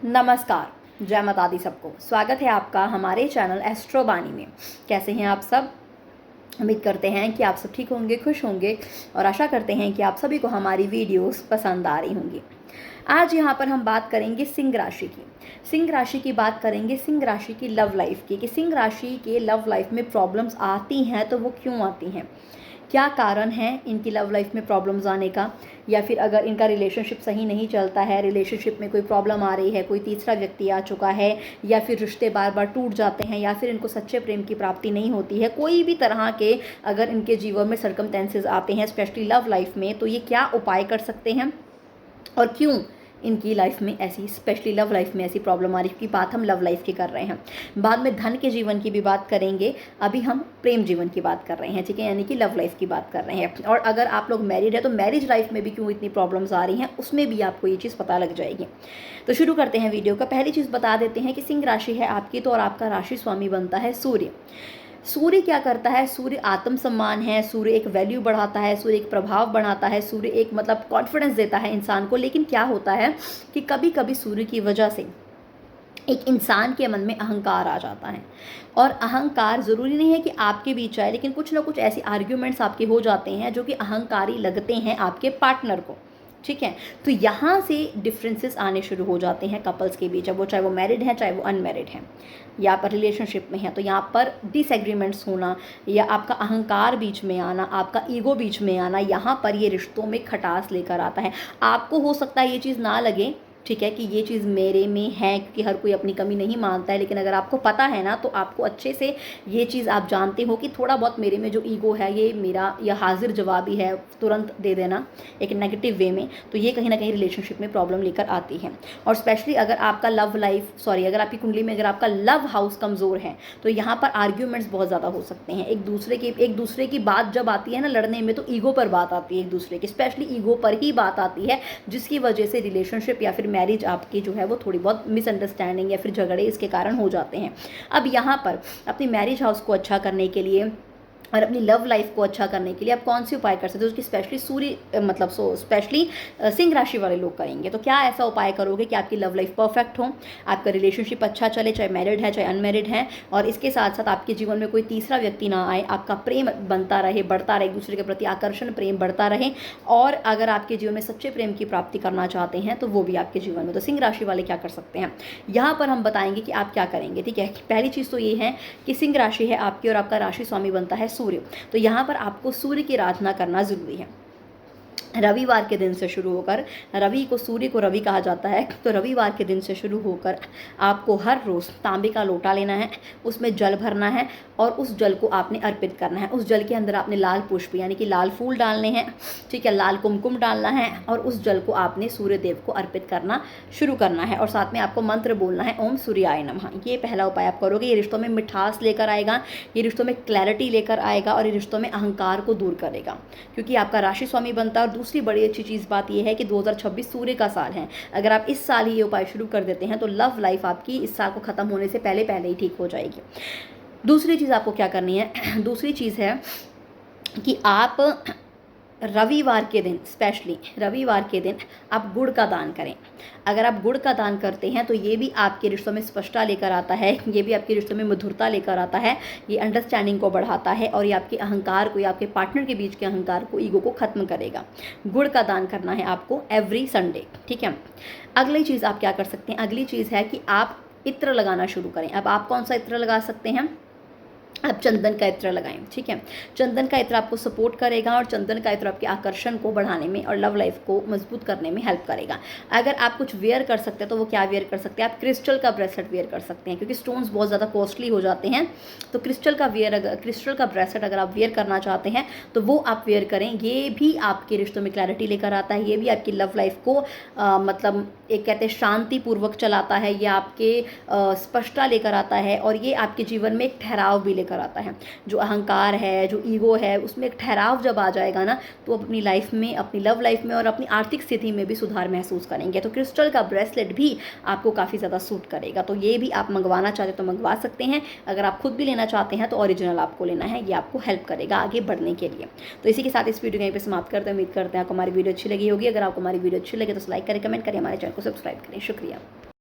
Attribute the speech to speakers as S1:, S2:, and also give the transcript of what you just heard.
S1: नमस्कार, जय माता दी सबको। स्वागत है आपका हमारे चैनल एस्ट्रो बानी में। कैसे हैं आप सब? उम्मीद करते हैं कि आप सब ठीक होंगे, खुश होंगे और आशा करते हैं कि आप सभी को हमारी वीडियोस पसंद आ रही होंगी। आज यहाँ पर हम बात करेंगे सिंह राशि की। सिंह राशि की बात करेंगे, सिंह राशि की लव लाइफ की, कि सिंह राशि के लव लाइफ में प्रॉब्लम्स आती हैं तो वो क्यों आती हैं, क्या कारण है इनकी लव लाइफ में प्रॉब्लम्स आने का, या फिर अगर इनका रिलेशनशिप सही नहीं चलता है, रिलेशनशिप में कोई प्रॉब्लम आ रही है, कोई तीसरा व्यक्ति आ चुका है, या फिर रिश्ते बार बार टूट जाते हैं, या फिर इनको सच्चे प्रेम की प्राप्ति नहीं होती है, कोई भी तरह के अगर इनके जीवन में सर्कमस्टेंसेस आते हैं स्पेशली लव लाइफ में, तो ये क्या उपाय कर सकते हैं और क्यों इनकी लाइफ में ऐसी, स्पेशली लव लाइफ में ऐसी प्रॉब्लम आ रही है। बात हम लव लाइफ की कर रहे हैं, बाद में धन के जीवन की भी बात करेंगे, अभी हम प्रेम जीवन की बात कर रहे हैं, ठीक है, यानी कि लव लाइफ की बात कर रहे हैं। और अगर आप लोग मैरिड है तो मैरिज लाइफ में भी क्यों इतनी प्रॉब्लम्स आ रही हैं, उसमें भी आपको ये चीज़ पता लग जाएगी। तो शुरू करते हैं वीडियो का। पहली चीज़ बता देते हैं कि सिंह राशि है आपकी तो, और आपका राशि स्वामी बनता है सूर्य। सूर्य क्या करता है? सूर्य आत्मसम्मान है, सूर्य एक वैल्यू बढ़ाता है, सूर्य एक प्रभाव बढ़ाता है, सूर्य एक मतलब कॉन्फिडेंस देता है इंसान को। लेकिन क्या होता है कि कभी कभी सूर्य की वजह से एक इंसान के मन में अहंकार आ जाता है, और अहंकार ज़रूरी नहीं है कि आपके बीच आए, लेकिन कुछ ना कुछ ऐसे आर्ग्यूमेंट्स आपके हो जाते हैं जो कि अहंकारी लगते हैं आपके पार्टनर को, ठीक है। तो यहाँ से डिफरेंसेस आने शुरू हो जाते हैं कपल्स के बीच, अब वो चाहे वो मैरिड है चाहे वो अनमैरिड हैं, या पर रिलेशनशिप में है, तो यहाँ पर डिसएग्रीमेंट्स होना या आपका अहंकार बीच में आना, आपका ईगो बीच में आना, यहाँ पर ये रिश्तों में खटास लेकर आता है। आपको हो सकता है ये चीज़ ना लगे, ठीक है, कि ये चीज़ मेरे में है, क्योंकि हर कोई अपनी कमी नहीं मानता है, लेकिन अगर आपको पता है ना, तो आपको अच्छे से ये चीज़ आप जानते हो कि थोड़ा बहुत मेरे में जो ईगो है, ये मेरा या हाजिर जवाबी है, तुरंत दे देना एक नेगेटिव वे में, तो ये कहीं ना कहीं रिलेशनशिप में प्रॉब्लम लेकर आती है। और स्पेशली अगर आपका अगर आपकी कुंडली में अगर आपका लव हाउस कमज़ोर है, तो यहाँ पर आर्ग्यूमेंट्स बहुत ज़्यादा हो सकते हैं। एक दूसरे की बात जब आती है ना लड़ने में, तो ईगो पर बात आती है, एक दूसरे की स्पेशली ईगो पर ही बात आती है, जिसकी वजह से रिलेशनशिप या फिर मैरिज आपकी जो है वो थोड़ी बहुत मिसअंडरस्टैंडिंग या फिर झगड़े इसके कारण हो जाते हैं। अब यहाँ पर अपनी मैरिज हाउस को अच्छा करने के लिए और अपनी लव लाइफ को अच्छा करने के लिए आप कौन सी उपाय कर सकते हो, उसकी स्पेशली स्पेशली सिंह राशि वाले लोग करेंगे। तो क्या ऐसा उपाय करोगे कि आपकी लव लाइफ परफेक्ट हो, आपका रिलेशनशिप अच्छा चले, चाहे मैरिड है चाहे अनमैरिड है, और इसके साथ साथ आपके जीवन में कोई तीसरा व्यक्ति ना आए, आपका प्रेम बनता रहे, बढ़ता रहे, एक दूसरे के प्रति आकर्षण प्रेम बढ़ता रहे, और अगर आपके जीवन में सच्चे प्रेम की प्राप्ति करना चाहते हैं तो वो भी आपके जीवन में। तो सिंह राशि वाले क्या कर सकते हैं, यहाँ पर हम बताएंगे कि आप क्या करेंगे, ठीक है। पहली चीज़ तो ये है कि सिंह राशि है आपकी और आपका राशि स्वामी बनता है सूर्य, तो यहाँ पर आपको सूर्य की आराधना करना जरूरी है। रविवार के दिन से शुरू होकर, रवि को, सूर्य को रवि कहा जाता है, तो रविवार के दिन से शुरू होकर आपको हर रोज़ तांबे का लोटा लेना है, उसमें जल भरना है और उस जल को आपने अर्पित करना है। उस जल के अंदर आपने लाल पुष्प यानी कि लाल फूल डालने हैं, ठीक है, लाल कुमकुम डालना है, और उस जल को आपने सूर्य देव को अर्पित करना शुरू करना है, और साथ में आपको मंत्र बोलना है, ओम सूर्याय नमः। ये पहला उपाय आप करोगे, ये रिश्तों में मिठास लेकर आएगा, ये रिश्तों में क्लैरिटी लेकर आएगा, और ये रिश्तों में अहंकार को दूर करेगा, क्योंकि आपका राशि स्वामी बनता है। और दूसरी बड़ी अच्छी चीज़ बात यह है कि 2026 सूर्य का साल है। अगर आप इस साल ही ये उपाय शुरू कर देते हैं तो लव लाइफ आपकी इस साल को ख़त्म होने से पहले पहले ही ठीक हो जाएगी। दूसरी चीज़ आपको क्या करनी है, दूसरी चीज़ है कि आप रविवार के दिन, स्पेशली रविवार के दिन आप गुड़ का दान करें। अगर आप गुड़ का दान करते हैं तो ये भी आपके रिश्तों में स्पष्टता लेकर आता है, ये भी आपके रिश्तों में मधुरता लेकर आता है, ये अंडरस्टैंडिंग को बढ़ाता है, और ये आपके अहंकार को या आपके पार्टनर के बीच के अहंकार को, ईगो को ख़त्म करेगा। गुड़ का दान करना है आपको एवरी संडे, ठीक है। अगली चीज़ आप क्या कर सकते हैं, अगली चीज़ है कि आप इत्र लगाना शुरू करें। अब आप कौन सा इत्र लगा सकते हैं, आप चंदन का इत्र लगाएं, ठीक है। चंदन का इत्र आपको सपोर्ट करेगा, और चंदन का इत्र आपके आकर्षण को बढ़ाने में और लव लाइफ को मजबूत करने में हेल्प करेगा। अगर आप कुछ वेयर कर सकते हैं तो वो क्या वेयर कर सकते हैं, आप क्रिस्टल का ब्रेसलेट वेयर कर सकते हैं, क्योंकि स्टोन्स बहुत ज़्यादा कॉस्टली हो जाते हैं। तो क्रिस्टल का ब्रेसलेट अगर आप वेयर करना चाहते हैं तो वो आप वेयर करें। ये भी आपके रिश्तों में क्लैरिटी लेकर आता है, ये भी आपकी लव लाइफ को मतलब एक कहते हैं शांतिपूर्वक चलाता है, ये आपके स्पष्टता लेकर आता है, और ये आपके जीवन में एक ठहराव भी लेकर आता है। जो अहंकार है, जो ईगो है, उसमें एक ठहराव जब आ जाएगा ना, तो अपनी लाइफ में, अपनी लव लाइफ में और अपनी आर्थिक स्थिति में भी सुधार महसूस करेंगे। तो क्रिस्टल का ब्रेसलेट भी आपको काफ़ी ज़्यादा सूट करेगा। तो ये भी आप मंगवाना चाहते तो मंगवा सकते हैं। अगर आप खुद भी लेना चाहते हैं तो ओरिजिनल आपको लेना है, ये आपको हेल्प करेगा आगे बढ़ने के लिए। तो इसी के साथ इस वीडियो को यहीं पर समाप्त करते हैं। उम्मीद करते हैं आपको हमारी वीडियो अच्छी लगी होगी। अगर आपको हमारी वीडियो अच्छी लगे तो लाइक करें, कमेंट करें, हमारे चैनल को सब्सक्राइब करें। शुक्रिया।